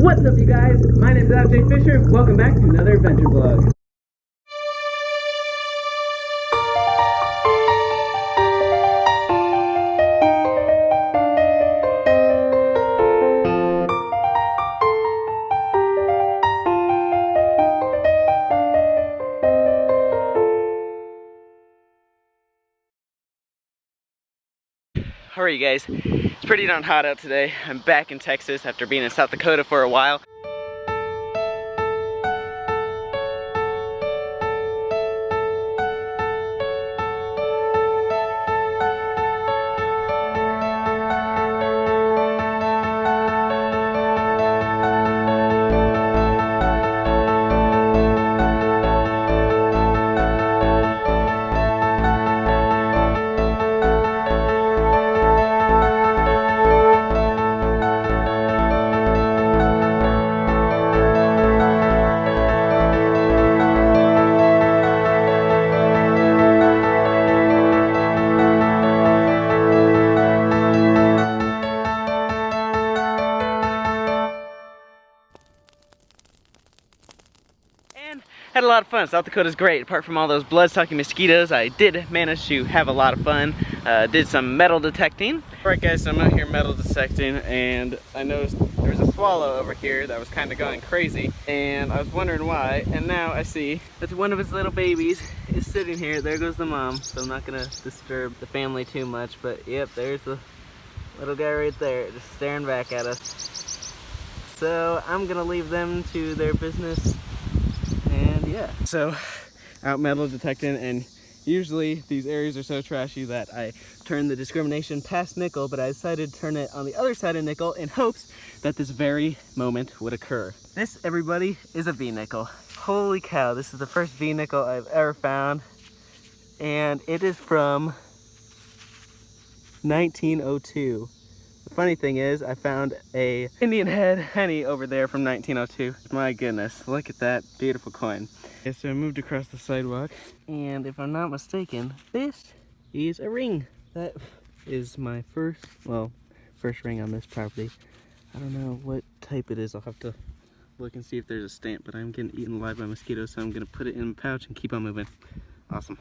What's up, you guys? My name is AJ Fisher. Welcome back to another adventure vlog. How are you guys? It's pretty darn hot out today. I'm back in Texas after being in South Dakota for a while. Had a lot of fun. South Dakota's great. Apart from all those blood-sucking mosquitoes, I did manage to have a lot of fun. Did some metal detecting. Alright guys, so I'm out here metal detecting and I noticed there was a swallow over here that was kind of going crazy and I was wondering why, and now I see that one of its little babies is sitting here. There goes the mom, so I'm not gonna disturb the family too much, but yep, there's the little guy right there just staring back at us. So I'm gonna leave them to their business. And yeah, so out metal detecting, and usually these areas are so trashy that I turn the discrimination past nickel, but I decided to turn it on the other side of nickel in hopes that this very moment would occur. This, everybody, is a V-nickel. Holy cow, this is the first V-nickel I've ever found, and it is from 1902. The funny thing is, I found a Indian head penny over there from 1902. My goodness, look at that beautiful coin. Okay, so I moved across the sidewalk, and if I'm not mistaken, this is a ring. That is my first ring on this property. I don't know what type it is. I'll have to look and see if there's a stamp, but I'm getting eaten alive by mosquitoes, so I'm gonna put it in a pouch and keep on moving. Awesome.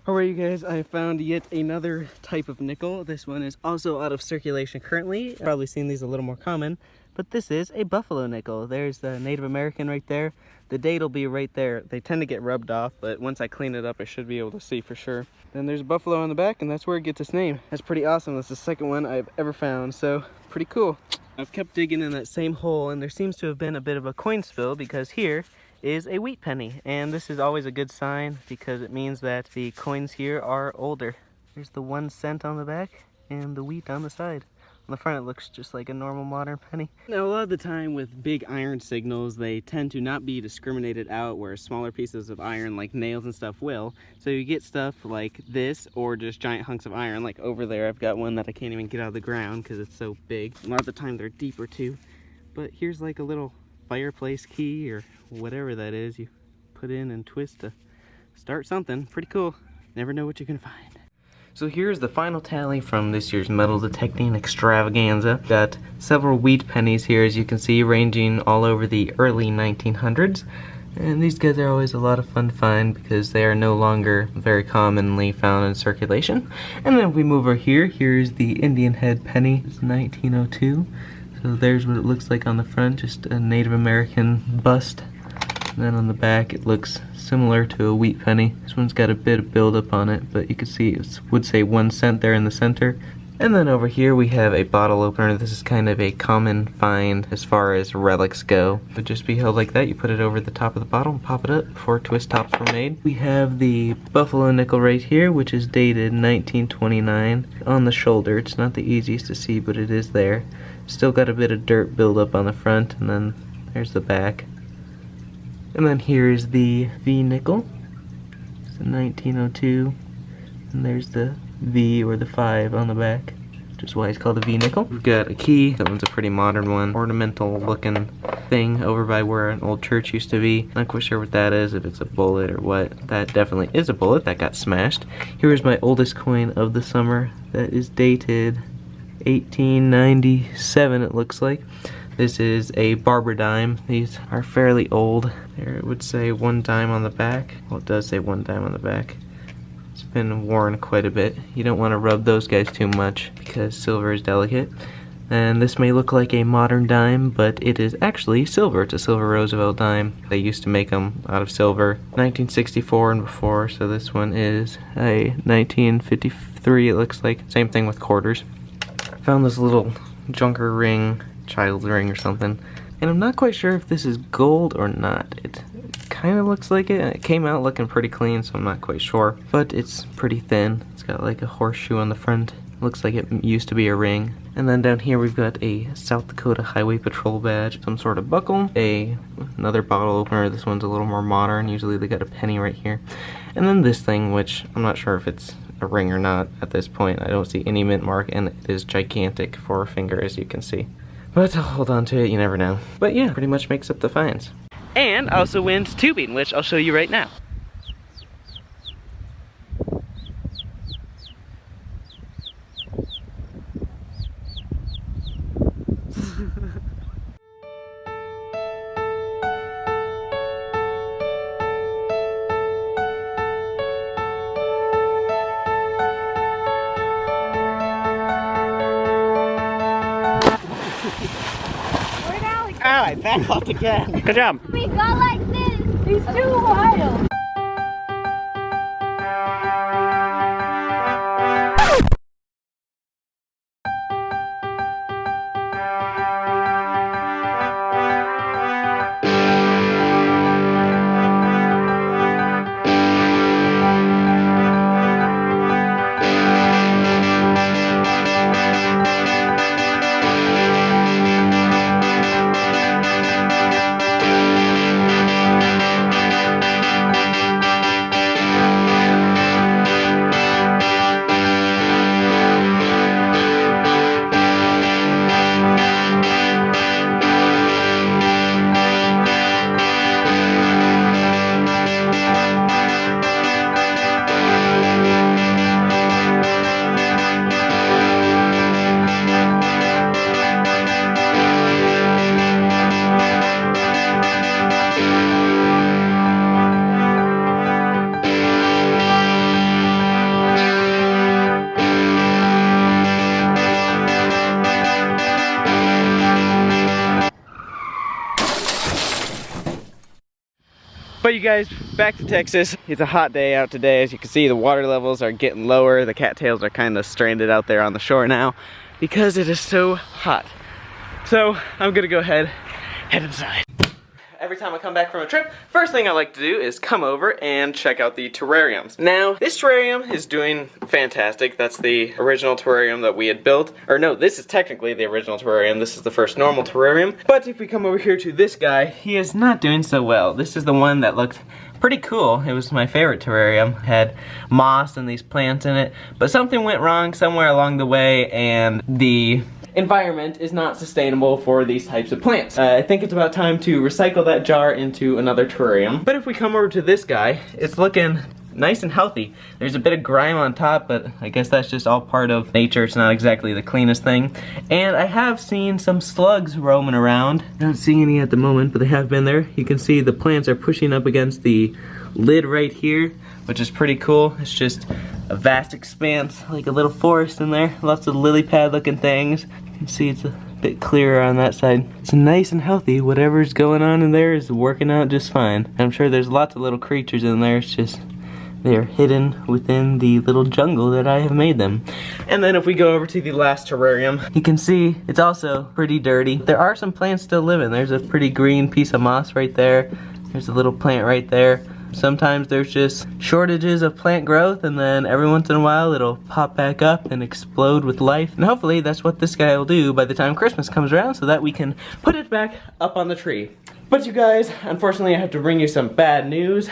Alright you guys, I found yet another type of nickel. This one is also out of circulation currently. You've probably seen these a little more common, but this is a buffalo nickel. There's the Native American right there. The date will be right there. They tend to get rubbed off, but once I clean it up, I should be able to see for sure. Then there's a buffalo on the back, and that's where it gets its name. That's pretty awesome. That's the second one I've ever found, so pretty cool. I've kept digging in that same hole, and there seems to have been a bit of a coin spill, because here is a wheat penny, and this is always a good sign because it means that the coins here are older. There's the 1 cent on the back and the wheat on the side. On the front it looks just like a normal modern penny. Now a lot of the time with big iron signals, they tend to not be discriminated out, where smaller pieces of iron like nails and stuff will. So you get stuff like this, or just giant hunks of iron. Like over there I've got one that I can't even get out of the ground because it's so big. A lot of the time they're deeper too. But here's like a little fireplace key or whatever that is you put in and twist to start something. Pretty cool. Never know what you're gonna find. So here's the final tally from this year's metal detecting extravaganza. Got several wheat pennies here, as you can see, ranging all over the early 1900s. And these guys are always a lot of fun to find because they are no longer very commonly found in circulation. And then if we move over here, here's the Indian head penny. It's 1902. So there's what it looks like on the front, just a Native American bust. And then on the back it looks similar to a wheat penny. This one's got a bit of buildup on it, but you can see it would say 1 cent there in the center. And then over here we have a bottle opener. This is kind of a common find as far as relics go. It would just be held like that. You put it over the top of the bottle and pop it up before twist tops were made. We have the buffalo nickel right here, which is dated 1929. On the shoulder, it's not the easiest to see, but it is there. Still got a bit of dirt buildup on the front, and then there's the back. And then here's the V nickel. It's a 1902. And there's the V or the 5 on the back, which is why it's called a V nickel. We've got a key. That one's a pretty modern one. Ornamental looking thing over by where an old church used to be. Not quite sure what that is, if it's a bullet or what. That definitely is a bullet. That got smashed. Here is my oldest coin of the summer. That is dated 1897, it looks like. This is a barber dime. These are fairly old. There it would say 1 dime on the back. Well, it does say 1 dime on the back. It's been worn quite a bit. You don't want to rub those guys too much because silver is delicate. And this may look like a modern dime, but it is actually silver. It's a silver Roosevelt dime. They used to make them out of silver 1964 and before, so this one is a 1953, it looks like. Same thing with quarters. Found this little junker ring, child's ring or something, and I'm not quite sure if this is gold or not. It kind of looks like it, and it came out looking pretty clean, so I'm not quite sure, but it's pretty thin. It's got like a horseshoe on the front. Looks like it used to be a ring. And then down here we've got a South Dakota Highway Patrol badge, some sort of buckle, another bottle opener. This one's a little more modern. Usually they got a penny right here. And then this thing, which I'm not sure if it's a ring or not at this point. I don't see any mint mark, and it is gigantic for a finger, as you can see. But I'll hold on to it, you never know. But yeah, pretty much makes up the finds. And I also went tubing, which I'll show you right now. Ow, I backhopped again. Good job. We go like this. He's too wild. But you guys, back to Texas. It's a hot day out today. As you can see, the water levels are getting lower. The cattails are kind of stranded out there on the shore now because it is so hot. So I'm gonna go ahead, head inside. Every time I come back from a trip, first thing I like to do is come over and check out the terrariums. Now, this terrarium is doing fantastic. That's the original terrarium that we had built. Or no, this is technically the original terrarium. This is the first normal terrarium. But if we come over here to this guy, he is not doing so well. This is the one that looked pretty cool. It was my favorite terrarium. It had moss and these plants in it. But something went wrong somewhere along the way, and the environment is not sustainable for these types of plants. I think it's about time to recycle that jar into another terrarium. But if we come over to this guy, it's looking nice and healthy. There's a bit of grime on top, but I guess that's just all part of nature. It's not exactly the cleanest thing. And I have seen some slugs roaming around. Not seeing any at the moment, but they have been there. You can see the plants are pushing up against the lid right here, which is pretty cool. It's just a vast expanse, like a little forest in there. Lots of lily pad looking things. You can see it's a bit clearer on that side. It's nice and healthy. Whatever's going on in there is working out just fine. I'm sure there's lots of little creatures in there. It's just they are hidden within the little jungle that I have made them. And then if we go over to the last terrarium, you can see it's also pretty dirty. There are some plants still living. There's a pretty green piece of moss right there. There's a little plant right there. Sometimes there's just shortages of plant growth, and then every once in a while it'll pop back up and explode with life. And hopefully that's what this guy will do by the time Christmas comes around, so that we can put it back up on the tree. But you guys, unfortunately I have to bring you some bad news.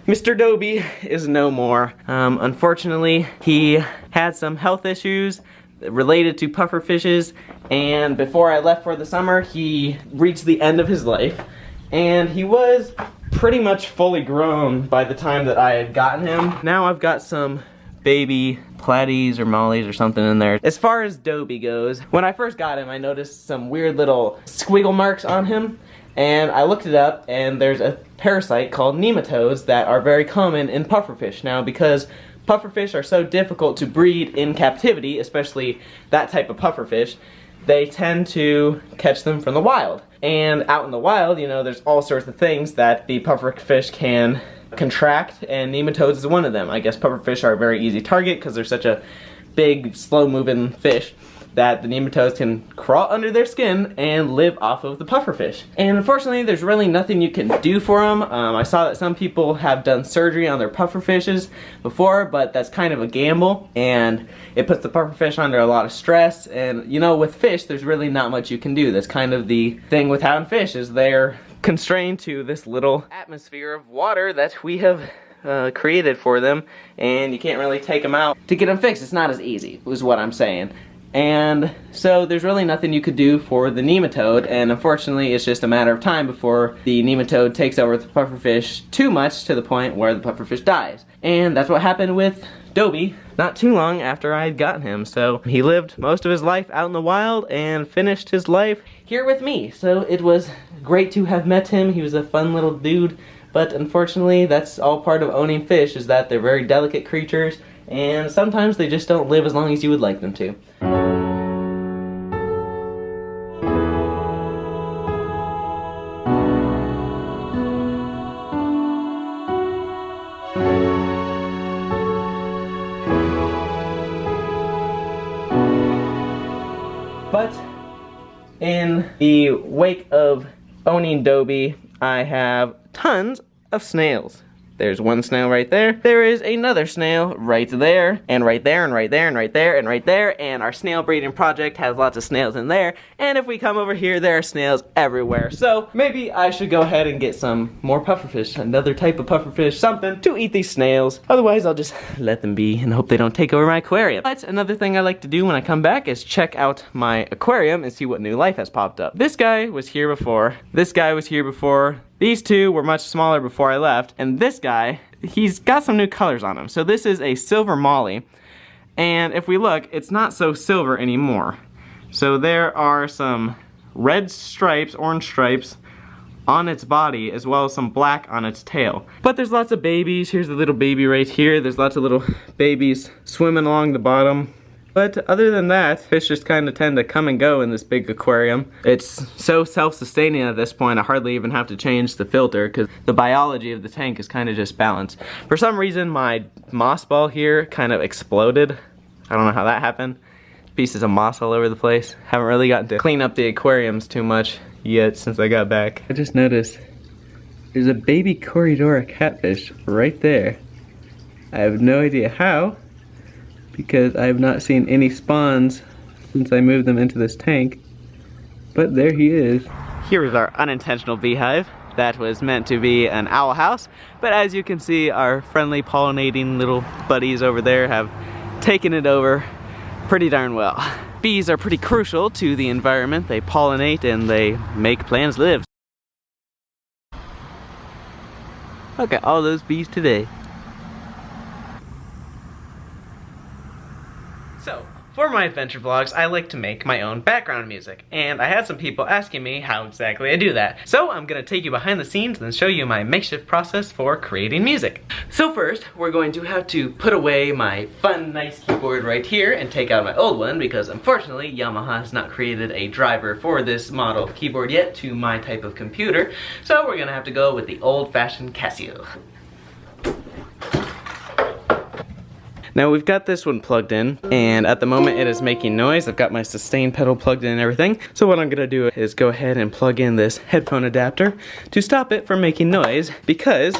Mr. Dobie is no more. Unfortunately, he had some health issues related to pufferfishes, and before I left for the summer, he reached the end of his life. And he was pretty much fully grown by the time that I had gotten him. Now I've got some baby platies or mollies or something in there. As far as Dobie goes, when I first got him, I noticed some weird little squiggle marks on him. And I looked it up, and there's a parasite called nematodes that are very common in pufferfish. Now, because pufferfish are so difficult to breed in captivity, especially that type of pufferfish, they tend to catch them from the wild. And out in the wild, you know, there's all sorts of things that the pufferfish can contract, and nematodes is one of them. I guess pufferfish are a very easy target because they're such a big, slow-moving fish that the nematodes can crawl under their skin and live off of the pufferfish. And unfortunately, there's really nothing you can do for them. I saw that some people have done surgery on their pufferfishes before, but that's kind of a gamble, and it puts the pufferfish under a lot of stress. And you know, with fish, there's really not much you can do. That's kind of the thing with having fish, is they're constrained to this little atmosphere of water that we have created for them, and you can't really take them out to get them fixed. It's not as easy, is what I'm saying. And so there's really nothing you could do for the nematode, and unfortunately it's just a matter of time before the nematode takes over the pufferfish too much to the point where the pufferfish dies. And that's what happened with Dobie not too long after I had gotten him. So he lived most of his life out in the wild and finished his life here with me. So it was great to have met him. He was a fun little dude, but unfortunately that's all part of owning fish, is that they're very delicate creatures, and sometimes they just don't live as long as you would like them to. But in the wake of owning Dobie, I have tons of snails. There's one snail right there. There is another snail right there, and right there, and right there, and right there, and right there, and our snail breeding project has lots of snails in there. And if we come over here, there are snails everywhere. So maybe I should go ahead and get some more pufferfish, another type of pufferfish, something to eat these snails. Otherwise, I'll just let them be and hope they don't take over my aquarium. But another thing I like to do when I come back is check out my aquarium and see what new life has popped up. This guy was here before. This guy was here before. These two were much smaller before I left, and this guy, he's got some new colors on him. So this is a silver molly, and if we look, it's not so silver anymore. So there are some red stripes, orange stripes, on its body, as well as some black on its tail. But there's lots of babies. Here's the little baby right here. There's lots of little babies swimming along the bottom. But other than that, fish just kind of tend to come and go in this big aquarium. It's so self-sustaining at this point, I hardly even have to change the filter because the biology of the tank is kind of just balanced. For some reason, my moss ball here kind of exploded. I don't know how that happened. Pieces of moss all over the place. Haven't really gotten to clean up the aquariums too much yet since I got back. I just noticed there's a baby Corridora catfish right there. I have no idea how, because I have not seen any spawns since I moved them into this tank. But there he is. Here is our unintentional beehive. That was meant to be an owl house, but as you can see, our friendly pollinating little buddies over there have taken it over pretty darn well. Bees are pretty crucial to the environment. They pollinate and they make plants live. Look at all those bees today. So, for my adventure vlogs, I like to make my own background music, and I had some people asking me how exactly I do that. So I'm gonna take you behind the scenes and show you my makeshift process for creating music. So first, we're going to have to put away my fun, nice keyboard right here and take out my old one, because unfortunately, Yamaha has not created a driver for this model of keyboard yet to my type of computer. So we're gonna have to go with the old-fashioned Casio. Now we've got this one plugged in, and at the moment it is making noise. I've got my sustain pedal plugged in and everything. So what I'm gonna do is go ahead and plug in this headphone adapter to stop it from making noise, because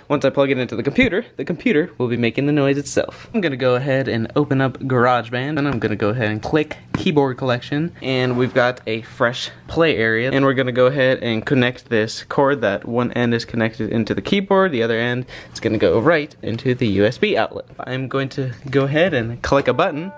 once I plug it into the computer will be making the noise itself. I'm gonna go ahead and open up GarageBand, and I'm gonna go ahead and click keyboard collection, and we've got a fresh play area, and we're gonna go ahead and connect this cord. That one end is connected into the keyboard, the other end is gonna go right into the USB outlet. I'm going to go ahead and click a button,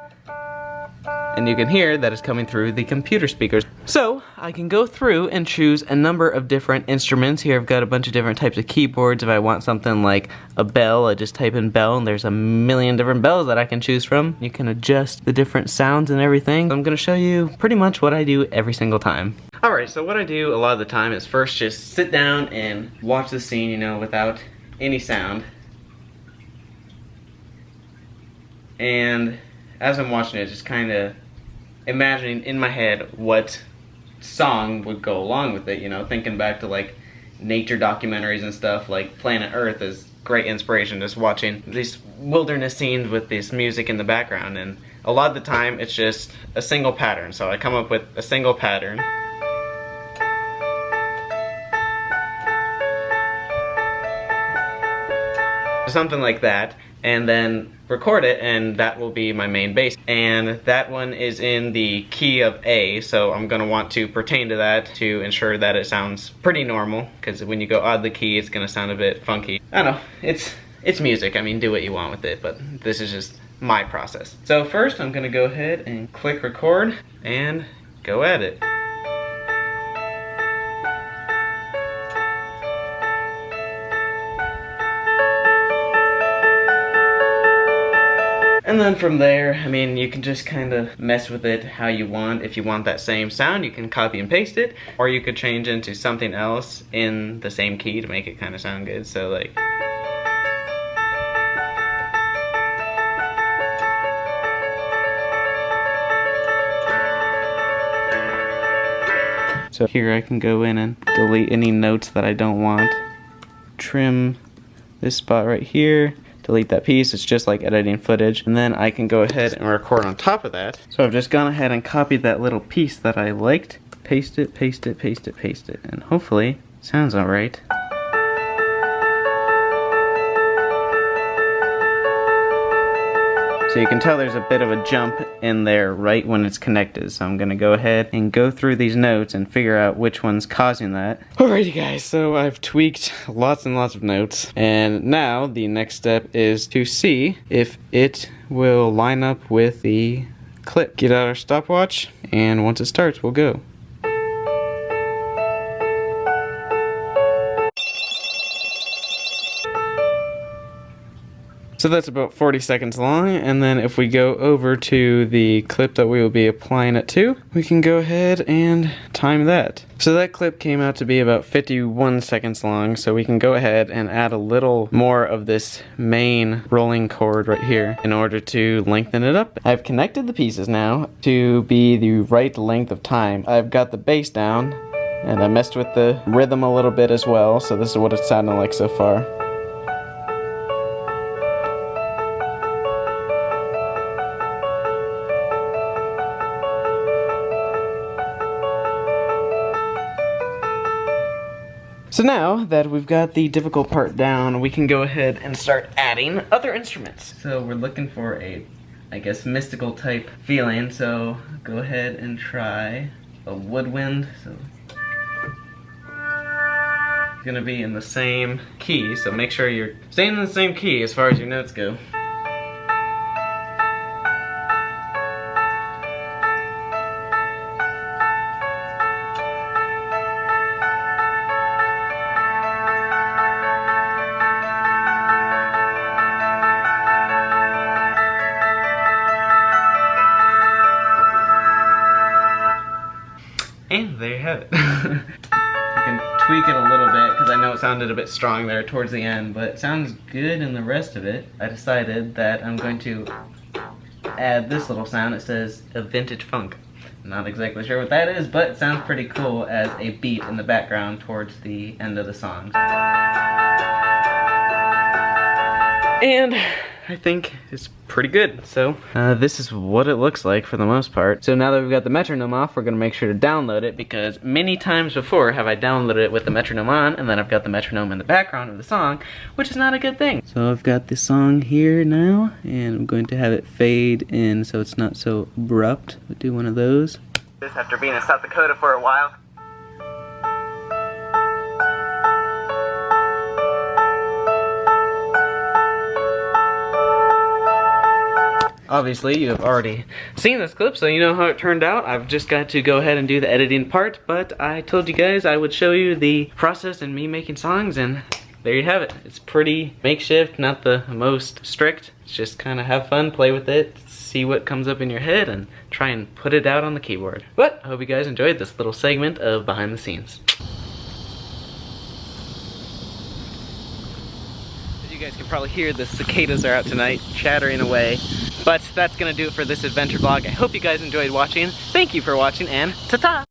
and you can hear that it's coming through the computer speakers. So I can go through and choose a number of different instruments. Here I've got a bunch of different types of keyboards. If I want something like a bell, I just type in bell and there's a million different bells that I can choose from. You can adjust the different sounds and everything. I'm gonna show you pretty much what I do every single time. Alright, so what I do a lot of the time is first just sit down and watch the scene, you know, without any sound. And as I'm watching it, just kind of imagining in my head what song would go along with it, you know, thinking back to like nature documentaries and stuff, like Planet Earth is great inspiration, just watching these wilderness scenes with this music in the background. And a lot of the time it's just a single pattern, so I come up with a single pattern. Something like that, and then record it, and that will be my main bass. And that one is in the key of A, so I'm gonna want to pertain to that to ensure that it sounds pretty normal, because when you go odd the key, it's gonna sound a bit funky. I don't know, it's music, I mean, do what you want with it, but this is just my process. So first, I'm gonna go ahead and click record, and go at it. And then from there, I mean, you can just kind of mess with it how you want. If you want that same sound, you can copy and paste it, or you could change into something else in the same key to make it kind of sound good. So like, so here I can go in and delete any notes that I don't want. Trim this spot right here. Delete that piece. It's just like editing footage, and then I can go ahead and record on top of that. So I've just gone ahead and copied that little piece that I liked, paste it, paste it, paste it, paste it, and hopefully it sounds alright. So you can tell there's a bit of a jump in there right when it's connected. So I'm gonna go ahead and go through these notes and figure out which one's causing that. Alrighty guys, so I've tweaked lots and lots of notes. And now the next step is to see if it will line up with the clip. Get out our stopwatch, and once it starts, we'll go. So that's about 40 seconds long, and then if we go over to the clip that we will be applying it to, we can go ahead and time that. So that clip came out to be about 51 seconds long, so we can go ahead and add a little more of this main rolling chord right here in order to lengthen it up. I've connected the pieces now to be the right length of time. I've got the bass down, and I messed with the rhythm a little bit as well, so this is what it's sounding like so far. So now that we've got the difficult part down, we can go ahead and start adding other instruments. So we're looking for a, I guess, mystical type feeling, so go ahead and try a woodwind. So it's gonna be in the same key, so make sure you're staying in the same key as far as your notes go. And there you have it. I can tweak it a little bit because I know it sounded a bit strong there towards the end, but it sounds good in the rest of it. I decided that I'm going to add this little sound. It says a vintage funk. I'm not exactly sure what that is, but it sounds pretty cool as a beat in the background towards the end of the song. And I think it's pretty good. So this is what it looks like for the most part. So now that we've got the metronome off, we're gonna make sure to download it, because many times before have I downloaded it with the metronome on, and then I've got the metronome in the background of the song, which is not a good thing. So I've got the song here now, and I'm going to have it fade in so it's not so abrupt. We'll do one of those. This after being in South Dakota for a while. obviously you have already seen this clip, so you know how it turned out. I've just got to go ahead and do the editing part, but I told you guys I would show you the process in me making songs, and there you have it. It's pretty makeshift, not the most strict. It's just kind of have fun, play with it, see what comes up in your head, and try and put it out on the keyboard. But I hope you guys enjoyed this little segment of behind the scenes. As you guys can probably hear, the cicadas are out tonight, chattering away. But that's gonna do it for this adventure vlog. I hope you guys enjoyed watching. Thank you for watching, and ta-ta!